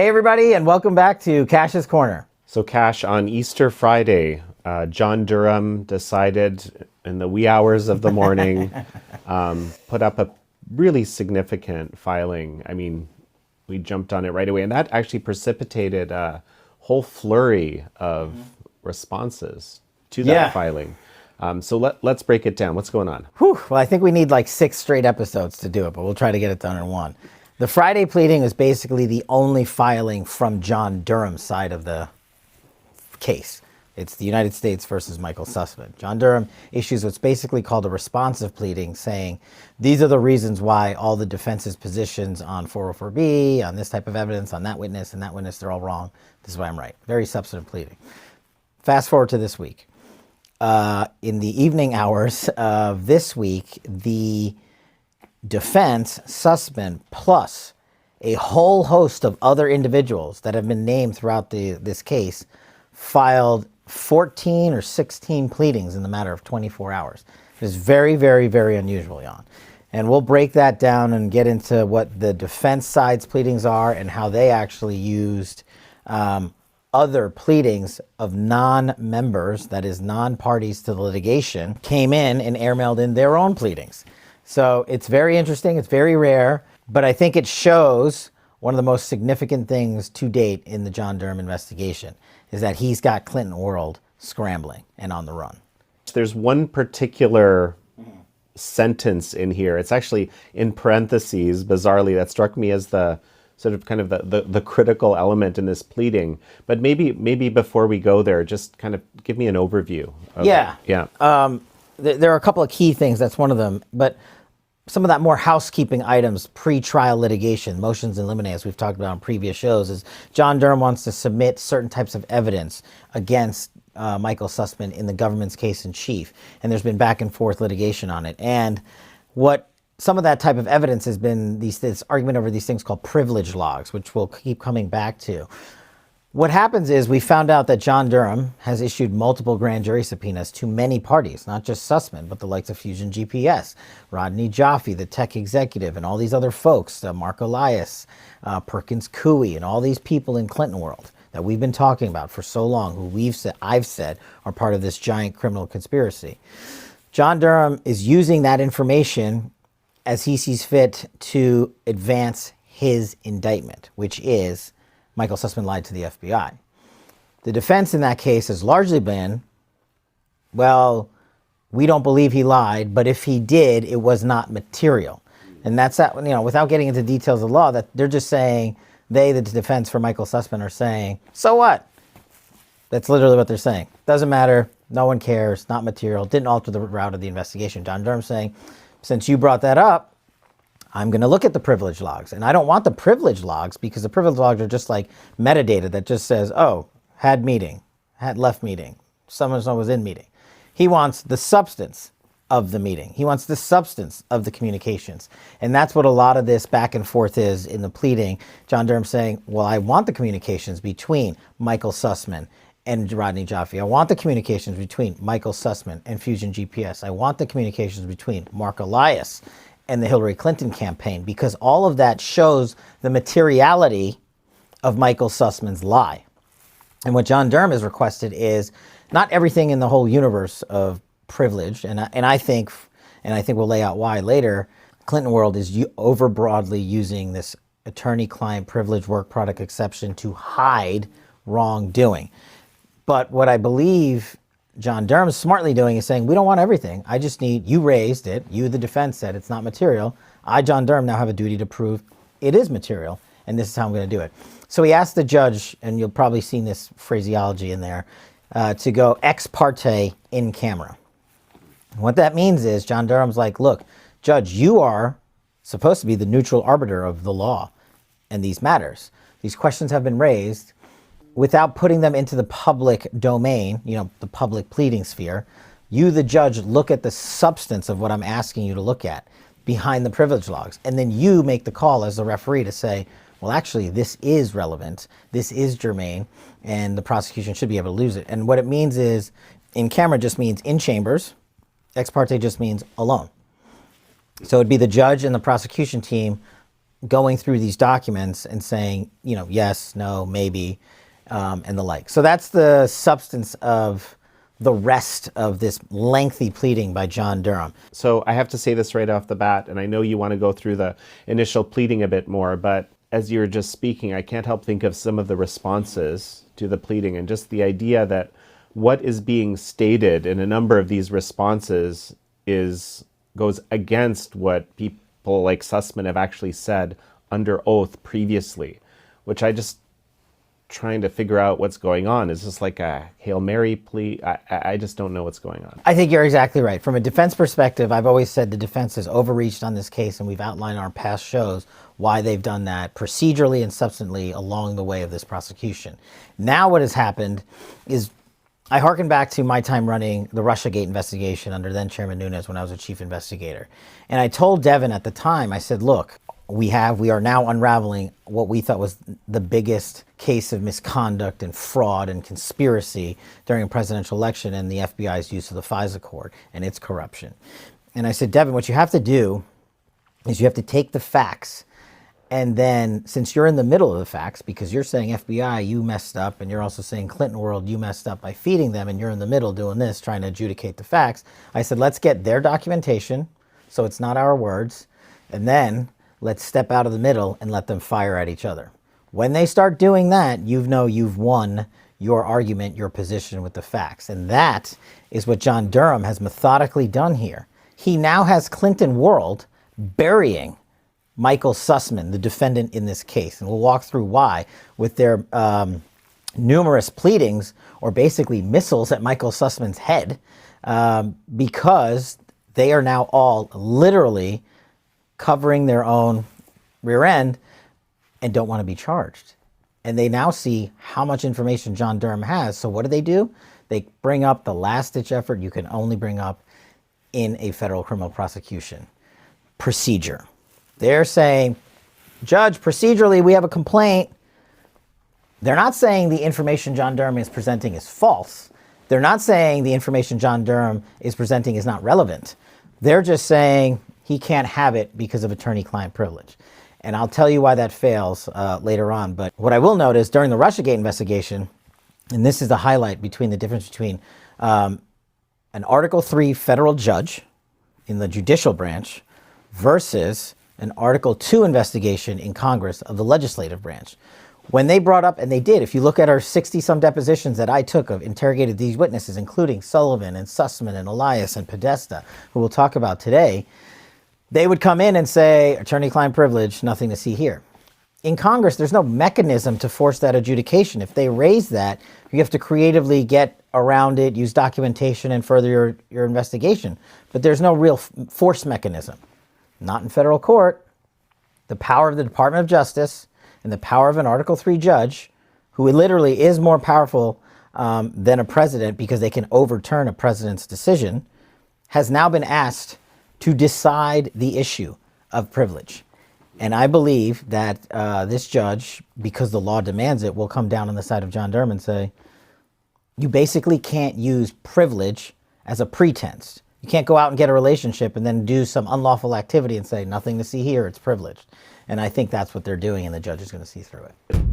Hey everybody, and welcome back to Cash's Corner. So Kash, on Easter Friday, John Durham decided in the wee hours of the morning, put up a really significant filing. I mean, we jumped on it right away, and that actually precipitated a whole flurry of responses to that filing. So let's break it down. What's going on? Well, I think we need like 6 straight episodes to do it, but we'll try to get it done in one. The Friday pleading is basically the only filing from John Durham's side of the case. It's the United States versus Michael Sussmann. John Durham issues what's basically called a responsive pleading, saying these are the reasons why all the defense's positions on 404B, on this type of evidence, on that witness and that witness, they're all wrong. This is why I'm right. Very substantive pleading. Fast forward to this week. In the evening hours of this week, the defense, Sussmann, plus a whole host of other individuals that have been named throughout this case, filed 14 or 16 pleadings in the matter of 24 hours. It is very, very, very unusual, Jan. And we'll break that down and get into what the defense side's pleadings are and how they actually used other pleadings of non-members, that is non-parties to the litigation, came in and airmailed in their own pleadings. So it's very interesting, it's very rare, but I think it shows one of the most significant things to date in the John Durham investigation is that he's got Clinton world scrambling and on the run. There's one particular sentence in here. It's actually in parentheses, bizarrely, that struck me as the sort of kind of the critical element in this pleading. But maybe before we go there, just kind of give me an overview of it. Yeah. There are a couple of key things. That's one of them. But some of that more housekeeping items, pre-trial litigation, motions in limine, as we've talked about on previous shows, is John Durham wants to submit certain types of evidence against Michael Sussmann in the government's case in chief. And there's been back and forth litigation on it. And what some of that type of evidence has been this argument over these things called privilege logs, which we'll keep coming back to. What happens is we found out that John Durham has issued multiple grand jury subpoenas to many parties, not just Sussmann, but the likes of Fusion GPS, Rodney Jaffe, the tech executive, and all these other folks, Mark Elias, Perkins Coie, and all these people in Clinton world that we've been talking about for so long, who I've said are part of this giant criminal conspiracy. John Durham is using that information as he sees fit to advance his indictment, which is Michael Sussmann lied to the FBI. The defense in that case has largely been, well, we don't believe he lied, but if he did, it was not material. And that's that, without getting into details of law, that they're just saying, the defense for Michael Sussmann are saying, so what? That's literally what they're saying. Doesn't matter, no one cares, not material, didn't alter the route of the investigation. John Durham's saying, since you brought that up, I'm going to look at the privilege logs. And I don't want the privilege logs because the privilege logs are just like metadata that just says, oh, had meeting, had left meeting, someone was in meeting. He wants the substance of the meeting. He wants the substance of the communications. And that's what a lot of this back and forth is in the pleading. John Durham saying, well, I want the communications between Michael Sussmann and Rodney Jaffe. I want the communications between Michael Sussmann and Fusion GPS. I want the communications between Mark Elias and the Hillary Clinton campaign, because all of that shows the materiality of Michael Sussmann's lie. And what John Durham has requested is not everything in the whole universe of privilege, and I think we'll lay out why later. Clinton world is overbroadly using this attorney-client privilege work product exception to hide wrongdoing. But what I believe John Durham is smartly doing is saying, we don't want everything. I just need, you raised it, you, the defense, said it's not material. I, John Durham, now have a duty to prove it is material, and this is how I'm going to do it. So he asked the judge, and you'll probably seen this phraseology in there, to go ex parte in camera. And what that means is John Durham's like, look, judge, you are supposed to be the neutral arbiter of the law and these matters. These questions have been raised without putting them into the public domain, the public pleading sphere. You, the judge, look at the substance of what I'm asking you to look at behind the privilege logs. And then you make the call as the referee to say, well, actually, this is relevant, this is germane, and the prosecution should be able to lose it. And what it means is, in camera just means in chambers, ex parte just means alone. So it'd be the judge and the prosecution team going through these documents and saying, yes, no, maybe, and the like. So that's the substance of the rest of this lengthy pleading by John Durham. So I have to say this right off the bat, and I know you want to go through the initial pleading a bit more, but as you're just speaking, I can't help think of some of the responses to the pleading and just the idea that what is being stated in a number of these responses goes against what people like Sussmann have actually said under oath previously, which I just trying to figure out what's going on. Is this like a Hail Mary plea? I just don't know what's going on. I think you're exactly right. From a defense perspective, I've always said the defense has overreached on this case, and we've outlined in our past shows why they've done that procedurally and substantively along the way of this prosecution. Now what has happened is I hearken back to my time running the Russiagate investigation under then Chairman Nunes when I was a chief investigator. And I told Devin at the time, I said, look, we are now unraveling what we thought was the biggest case of misconduct and fraud and conspiracy during a presidential election and the FBI's use of the FISA court and its corruption. And I said, Devin, what you have to do is you have to take the facts, and then since you're in the middle of the facts, because you're saying FBI, you messed up, and you're also saying Clinton world, you messed up by feeding them, and you're in the middle doing this, trying to adjudicate the facts. I said, let's get their documentation, so it's not our words, and then let's step out of the middle and let them fire at each other. When they start doing that, you've won your argument, your position with the facts. And that is what John Durham has methodically done here. He now has Clinton world burying Michael Sussmann, the defendant in this case. And we'll walk through why with their numerous pleadings, or basically missiles at Michael Sussmann's head, because they are now all literally covering their own rear end and don't want to be charged. And they now see how much information John Durham has. So what do? They bring up the last-ditch effort you can only bring up in a federal criminal prosecution. Procedure. They're saying, Judge, procedurally, we have a complaint. They're not saying the information John Durham is presenting is false. They're not saying the information John Durham is presenting is not relevant. They're just saying he can't have it because of attorney-client privilege. And I'll tell you why that fails later on. But what I will note is during the Russiagate investigation, and this is the highlight between the difference between an Article III federal judge in the judicial branch versus an Article II investigation in Congress of the legislative branch. When they brought up, and they did, if you look at our 60-some depositions that I took of interrogated these witnesses, including Sullivan and Sussmann and Elias and Podesta, who we'll talk about today, they would come in and say, attorney-client privilege, nothing to see here. In Congress, there's no mechanism to force that adjudication. If they raise that, you have to creatively get around it, use documentation, and further your investigation. But there's no real force mechanism. Not in federal court. The power of the Department of Justice and the power of an Article III judge, who literally is more powerful than a president because they can overturn a president's decision, has now been asked to decide the issue of privilege. And I believe that this judge, because the law demands it, will come down on the side of John Durham and say, you basically can't use privilege as a pretense. You can't go out and get a relationship and then do some unlawful activity and say, nothing to see here, it's privileged. And I think that's what they're doing, and the judge is going to see through it.